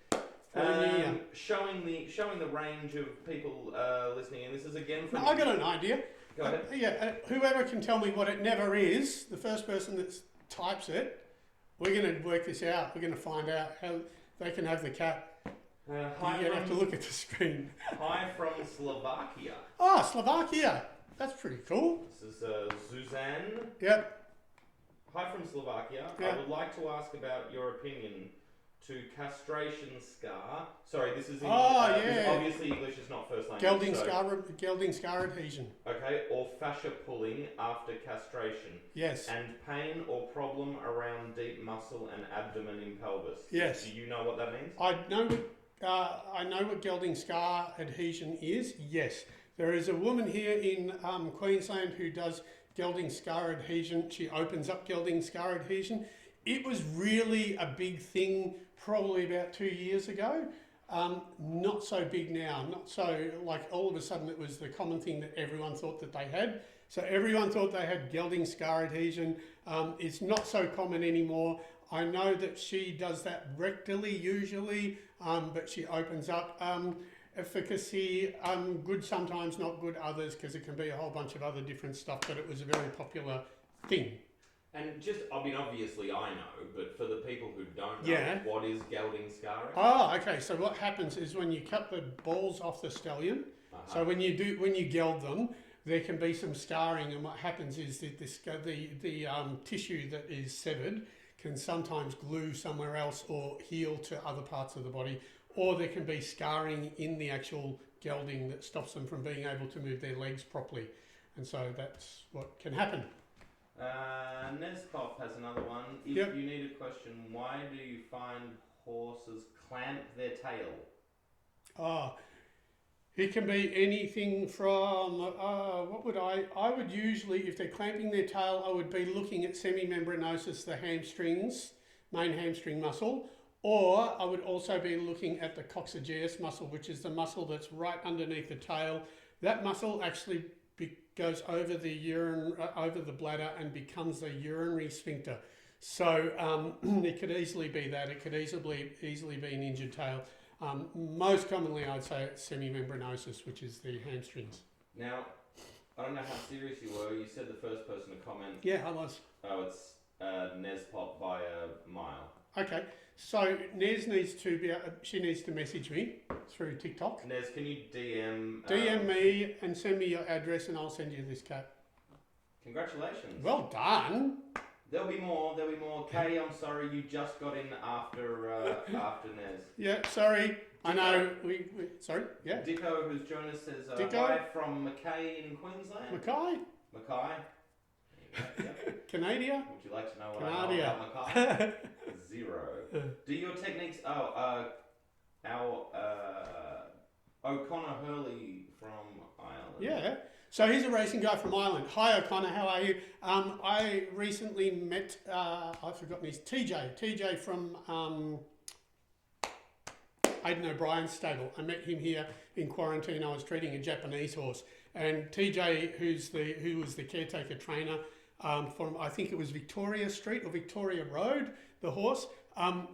Showing the range of people listening, and this is again from. No, I got an idea. Go ahead. Whoever can tell me what it never is, the first person that types it, we're going to work this out. We're going to find out how they can have the cap. You're going to have to look at the screen. Hi from Slovakia. Oh, Slovakia. That's pretty cool. This is Suzanne. Yep. Hi from Slovakia. Yep. I would like to ask about your opinion to castration scar. Sorry, this is in, obviously English is not first language. Gelding scar adhesion. Okay, or fascia pulling after castration. Yes. And pain or problem around deep muscle and abdomen in pelvis. Yes. Do you know what that means? I know what gelding scar adhesion is. Yes. There is a woman here in Queensland who does gelding scar adhesion. She opens up gelding scar adhesion. It was really a big thing probably about 2 years ago. Not so big now. Not so, like, all of a sudden it was the common thing that everyone thought that they had. So everyone thought they had gelding scar adhesion. It's not so common anymore. I know that she does that rectally usually, but she opens up. Efficacy, good sometimes, not good others, because it can be a whole bunch of other different stuff, but it was a very popular thing. And just, obviously I know, but for the people who don't know, what is gelding scarring? Oh, okay. So what happens is when you cut the balls off the stallion, so when you geld them, there can be some scarring, and what happens is that the tissue that is severed can sometimes glue somewhere else or heal to other parts of the body, or there can be scarring in the actual gelding that stops them from being able to move their legs properly, and so that's what can happen. Nespop has another one. If you need a question, why do you find horses clamp their tail? It can be anything from, I would usually, if they're clamping their tail, I would be looking at semimembranosus, the hamstrings, main hamstring muscle, or I would also be looking at the coccygeus muscle, which is the muscle that's right underneath the tail that muscle actually goes over the urine, over the bladder, and becomes the urinary sphincter. So it could easily be that. It could easily be an injured tail. Most commonly, I'd say it's semimembranosus, which is the hamstrings. Now, I don't know how serious you were. You said the first person to comment. Yeah, I was. Oh, it's Nespop by a mile. Okay, so Nez needs to she needs to message me through TikTok. Nez, can you DM? DM me and send me your address, and I'll send you this cat. Congratulations. Well done. There'll be more. Kay, I'm sorry you just got in after Nez. Yeah, sorry. I know. We sorry. Yeah. Dicko, who's joined us, says Dicko? hi from Mackay in Queensland. Mackay. Mackay. Yep. Canada. Would you like to know what I know about Mackay? 0. Do your techniques? Our O'Connor Hurley from Ireland. Yeah. So he's a racing guy from Ireland. Hi O'Connor, how are you? I recently met, I've forgotten his TJ from Aidan O'Brien's stable. I met him here in quarantine. I was treating a Japanese horse, and TJ, who was the caretaker trainer from, I think it was Victoria Street or Victoria Road, the horse,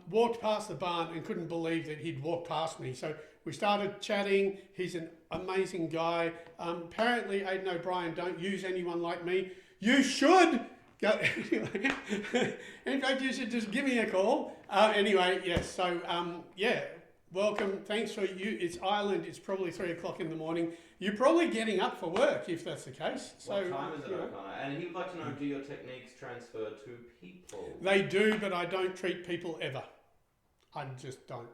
walked past the barn and couldn't believe that he'd walked past me. So we started chatting. He's an amazing guy. Apparently, Aidan O'Brien don't use anyone like me. You should go. In fact, you should just give me a call. Anyway, yes. So yeah, welcome. Thanks for you. It's Ireland. It's probably 3 o'clock in the morning. You're probably getting up for work if that's the case. So, what time is it, O'Connor? And he would like to know: do your techniques transfer to people? They do, but I don't treat people ever. I just don't.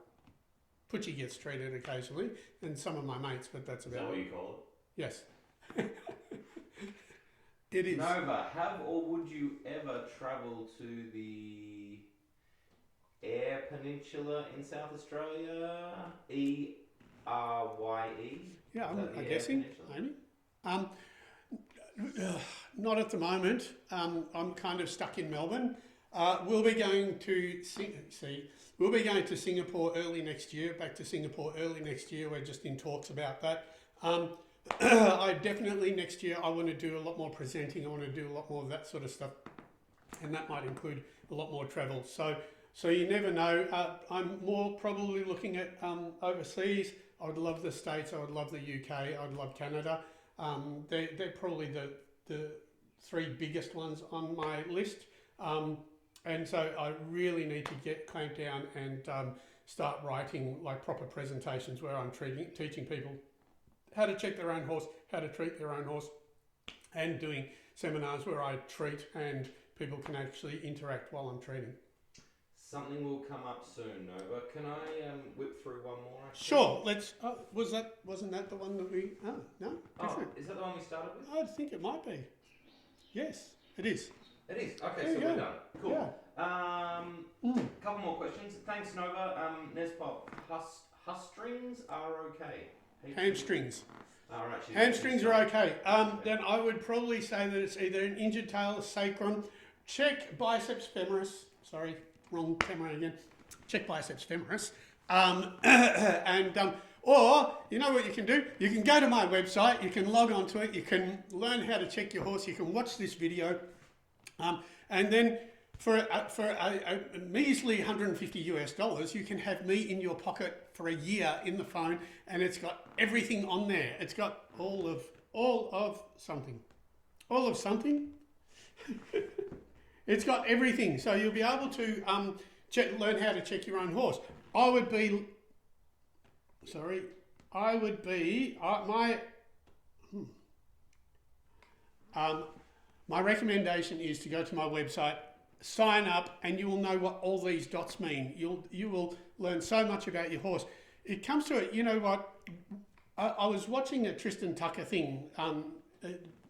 Putchie gets treated occasionally, and some of my mates, but that's about it. Is that what you call it? Yes. It is. Nova, have or would you ever travel to the Eyre Peninsula in South Australia? ERYE? Yeah, I'm guessing. Maybe. Not at the moment. I'm kind of stuck in Melbourne. We'll be going to We'll be going to Singapore early next year. Back to Singapore early next year. We're just in talks about that. I definitely next year I want to do a lot more presenting. I want to do a lot more of that sort of stuff, and that might include a lot more travel. So you never know. I'm more probably looking at overseas. I would love the States. I would love the UK. I'd love Canada. They're probably the 3 biggest ones on my list. And so I really need to clamp down and start writing like proper presentations where I'm teaching people how to check their own horse, how to treat their own horse, and doing seminars where I treat and people can actually interact while I'm treating. Something will come up soon, Nova. Can I whip through one more? Actually? Sure. Let's. Wasn't that the one that we? Oh no. Different. Is that the one we started with? I think it might be. Yes, it is. It is. Okay, There so you we're go. done. Cool. Yeah. Couple more questions. Thanks, Nova. Nespop, hamstrings are okay. Hamstrings. All right. Hamstrings are okay. Then I would probably say that it's either an injured tail, sacrum. Check biceps femoris. Sorry, wrong camera again. Check biceps femoris. Or you know what you can do? You can go to my website. You can log on to it. You can learn how to check your horse. You can watch this video, and then for a measly $150 you can have me in your pocket for a year in the phone, and it's got everything on there. It's got all of something. It's got everything, so you'll be able to learn how to check your own horse. My recommendation is to go to my website, sign up, and you will know what all these dots mean. You will learn so much about your horse. It comes to it, you know what? I was watching a Tristan Tucker thing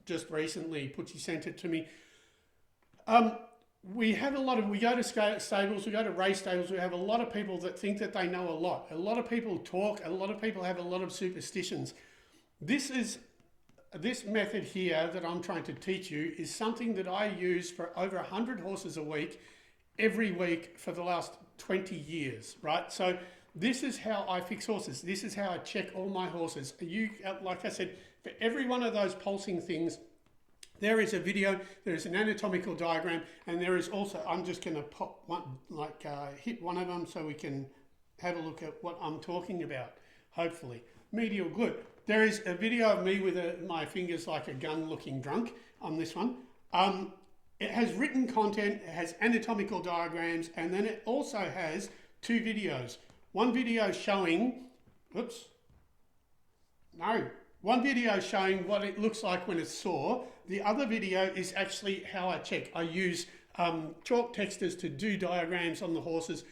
just recently. Putchie sent it to me. We go to stables, we go to race stables, we have a lot of people that think that they know a lot. A lot of people talk, a lot of people have a lot of superstitions. This method here that I'm trying to teach you is something that I use for over 100 horses a week, every week for the last 20 years, right? So This is how I fix horses. This is how I check all my horses. Like I said, for every one of those pulsing things, there is a video, there is an anatomical diagram, and there is also, I'm just going to pop one, hit one of them so we can have a look at what I'm talking about, hopefully. Medial glute. There is a video of me with my fingers like a gun looking drunk on this one. It has written content, it has anatomical diagrams, and then it also has 2 videos. One video showing, one video showing what it looks like when it's sore. The other video is actually how I check. I use chalk texters to do diagrams on the horses.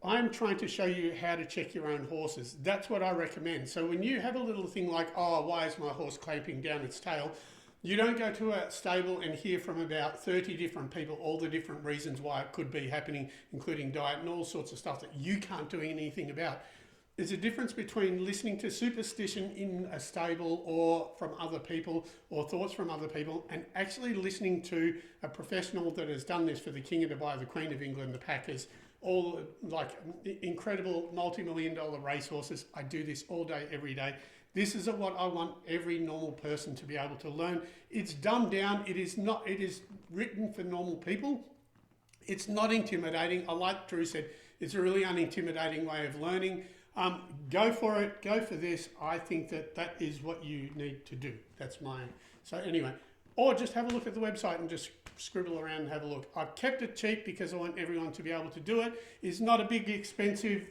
I'm trying to show you how to check your own horses. That's what I recommend. So when you have a little thing like, oh, why is my horse clamping down its tail? You don't go to a stable and hear from about 30 different people all the different reasons why it could be happening, including diet and all sorts of stuff that you can't do anything about. There's a difference between listening to superstition in a stable or from other people or thoughts from other people and actually listening to a professional that has done this for the King of Dubai, the Queen of England, the Packers, all like incredible multi-million-dollar racehorses. I do this all day, every day. This is what I want every normal person to be able to learn. It's dumbed down. It is not. It is written for normal people. It's not intimidating. Like Drew said, it's a really unintimidating way of learning. Go for it. Go for this. I think that is what you need to do. That's mine. So anyway, or just have a look at the website and just scribble around and have a look. I've kept it cheap because I want everyone to be able to do it. It's not a big expensive,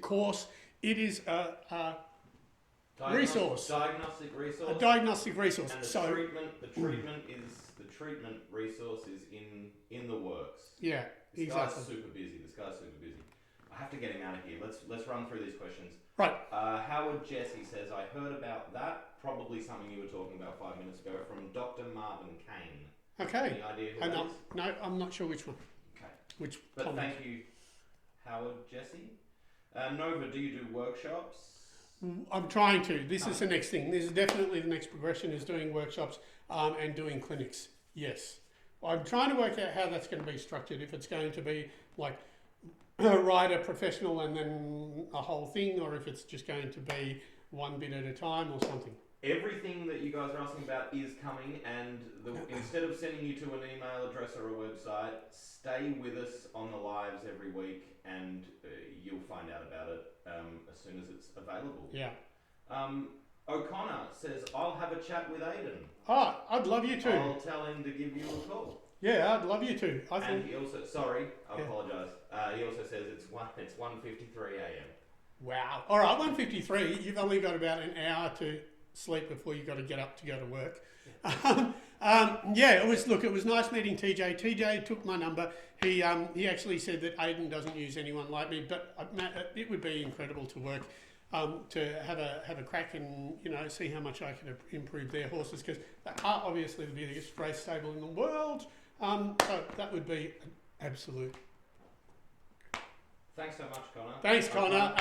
course. It is a resource. Diagnostic resource. A diagnostic resource. And the treatment resource is in the works. Yeah, exactly. This guy's super busy. I have to get him out of here. Let's run through these questions. Right. Howard Jesse says, I heard about that. Probably something you were talking about 5 minutes ago from Dr. Marvin Kane. Okay. Any idea who that is? No, I'm not sure which one. Okay. But thank you, Howard Jesse. Nova, do you do workshops? I'm trying to. This is the next thing. This is definitely the next progression, is doing workshops and doing clinics. Yes. I'm trying to work out how that's going to be structured. If it's going to be like a rider, professional, and then a whole thing, or if it's just going to be one bit at a time or something. Everything that you guys are asking about is coming, and instead of sending you to an email address or a website, stay with us on the lives every week, and you'll find out about it as soon as it's available. Yeah. O'Connor says, I'll have a chat with Aidan. Oh, I'd love you to. I'll tell him to give you a call. Yeah, I'd love you to. And he also, apologise. He also says it's 1:53 a.m. Wow. All right, 1:53. You've only got about an hour to sleep before you've got to get up to go to work. It was nice meeting TJ. TJ took my number. He actually said that Aidan doesn't use anyone like me, but it would be incredible to work to have a crack and see how much I can improve their horses, because they are obviously the biggest race stable in the world. So that would be an absolute. Thanks so much, Connor. Thanks, Connor,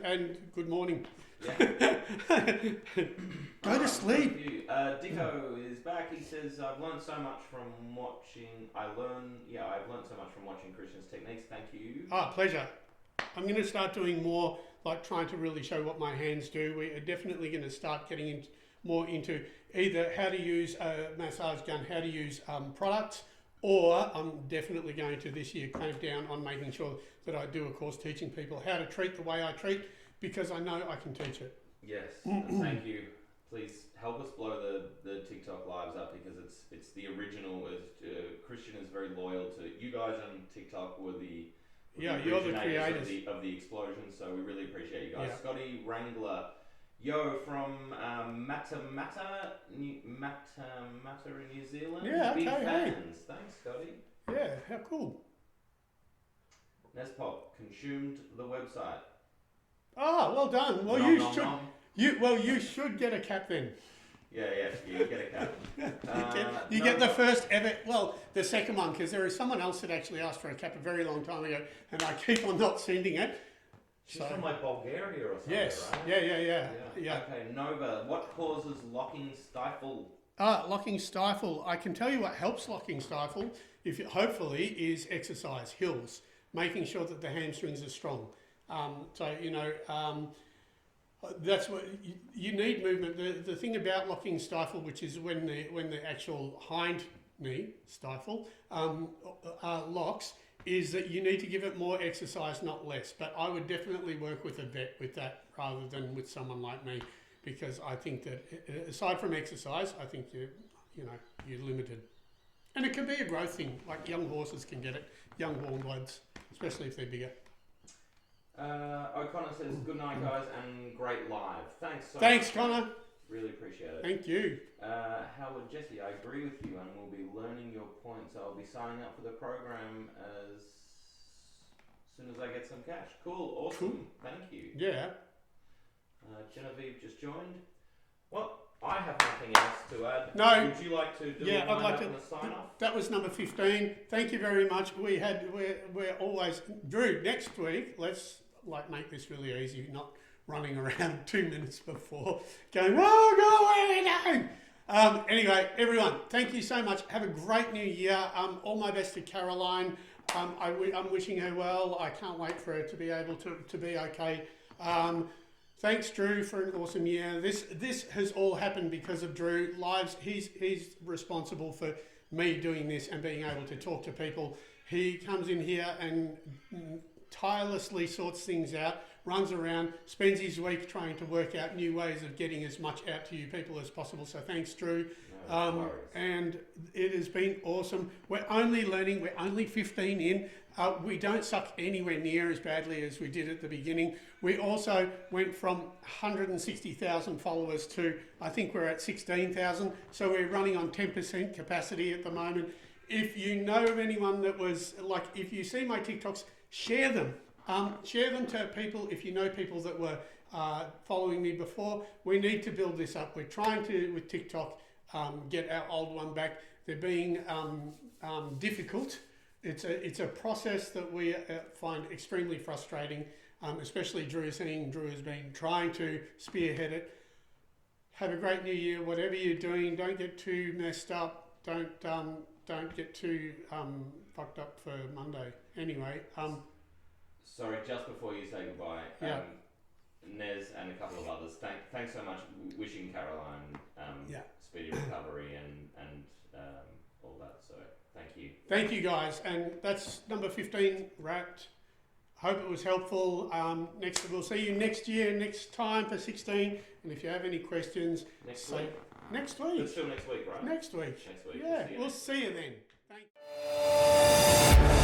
and good morning. Yeah. Go to sleep. Dicko is back. He says, I've learned so much from watching. I've learned so much from watching Christian's techniques. Thank you. Pleasure. I'm going to start doing more, like trying to really show what my hands do. We are definitely going to start getting more into either how to use a massage gun, how to use products, or I'm definitely going to this year clamp down on making sure that I do a course teaching people how to treat the way I treat, because I know I can teach it. Yes, thank you. Please help us blow the TikTok lives up, because it's the original. Christian is very loyal to you guys on TikTok. You're the creators of the explosion, so we really appreciate you guys. Yeah. Scotty Wrangler, from Matamata in New Zealand. Yeah, okay. Big fans. Thanks, Scotty. Yeah, how cool. Nespop consumed the website. Oh, well done. Well, you should get a cap then. Yeah, you get a cap. You get the first ever, the second one, because there is someone else that actually asked for a cap a very long time ago, and I keep on not sending it. She's from like Bulgaria or something, yes. right? Yeah. Okay, Nova, what causes locking stifle? Locking stifle. I can tell you what helps locking stifle, hopefully, is exercise, hills. making sure that the hamstrings are strong. That's what you need movement. The thing about locking stifle, which is when the actual hind knee stifle locks, is that you need to give it more exercise, not less. But I would definitely work with a vet with that rather than with someone like me, because I think that aside from exercise, I think you're limited. And it can be a growth thing. Like young horses can get it, young warm bloods, especially if they're bigger. O'Connor says, good night guys and great live. Thanks so Thanks, much. Connor. Really appreciate it. Thank you. Howard Jesse, I agree with you and we'll be learning your points. I'll be signing up for the program as soon as I get some cash. Cool, awesome. Cool. Thank you. Yeah. Genevieve just joined. Well, I have nothing else to add. No. Would you like to do Yeah, I'd like to. a sign off? That was number 15. Thank you very much. We're always Drew. Next week, let's make this really easy. Not running around 2 minutes before, going, "Whoa, go where are we going?" Anyway, everyone, thank you so much. Have a great new year. All my best to Caroline. I'm wishing her well. I can't wait for her to be able to be okay. Thanks, Drew, for an awesome year. This has all happened because of Drew. He's responsible for me doing this and being able to talk to people. He comes in here and tirelessly sorts things out, runs around, spends his week trying to work out new ways of getting as much out to you people as possible. So thanks, Drew. And it has been awesome. We're only learning. We're only 15 in. We don't suck anywhere near as badly as we did at the beginning. We also went from 160,000 followers to, I think we're at 16,000. So we're running on 10% capacity at the moment. If you know of anyone that was, if you see my TikToks, share them. Share them to people if you know people that were following me before. We need to build this up. We're trying to, with TikTok, get our old one back. They're being difficult. It's a process that we find extremely frustrating, especially Drew, seeing Drew has been trying to spearhead it. Have a great new year. Whatever you're doing, don't get too messed up. Don't get too fucked up for Monday. Anyway. Sorry, just before you say goodbye, yeah. Nez and a couple of others, thanks so much. Wishing Caroline speedy recovery and all that. So thank you. Thank you guys, and that's number 15 wrapped. Hope it was helpful. We'll see you next year, next time for 16. And if you have any questions, next week. Next week. It's still next week, right? Next week. Next week. Yeah, we'll see you then. Thank you.